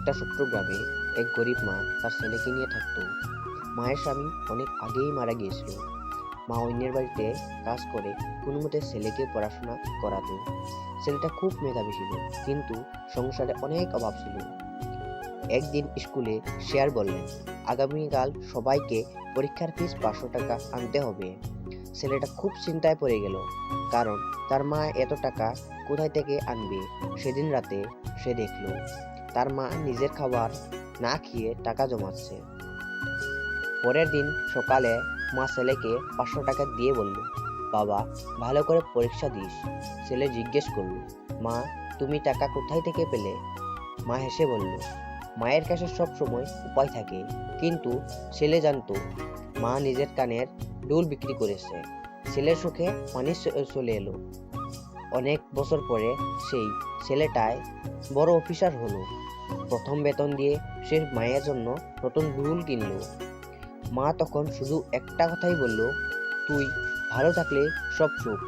একটা ছোট্ট গ্রামে এক গরিব মা তার ছেলেকে নিয়ে থাকতো। মায়ের স্বামী অনেক আগেই মারা গিয়েছিল। মা অন্যের বাড়িতে কাজ করে কোনো মতে ছেলেকে পড়াশোনা করাতো। ছেলেটা খুব মেধাবী ছিল, কিন্তু সংসারে অনেক অভাব ছিল। একদিন স্কুলে স্যার বললেন, আগামীকাল সবাইকে পরীক্ষার ফিস 500 টাকা আনতে হবে। ছেলেটা খুব চিন্তায় পড়ে গেল, কারণ তার মা এত টাকা কোথায় থেকে আনবে। সেদিন রাতে সে দেখল তার মা নিজের খাবার না খেয়ে টাকা জমাচ্ছে। পরের দিন সকালে মা ছেলেকে 500 টাকা দিয়ে বলল, বাবা, ভালো করে পরীক্ষা দিস। ছেলে জিজ্ঞেস করল, মা, তুমি টাকা কোথায় থেকে পেলে? মা হেসে বলল, মায়ের কাছে সব সময় উপায় থাকে। কিন্তু ছেলে জানতো মা নিজের কানের দুল বিক্রি করেছে। ছেলের চোখে পানি চলে এলো। অনেক বছর পরে সেই ছেলেটাই বড় অফিসার হলো। প্রথম বেতন দিয়ে সে মায়ের জন্য নতুন দুল কিনলো। মা তখন শুধু একটা কথাই বলল, তুই ভালো থাকলে সব সুখ।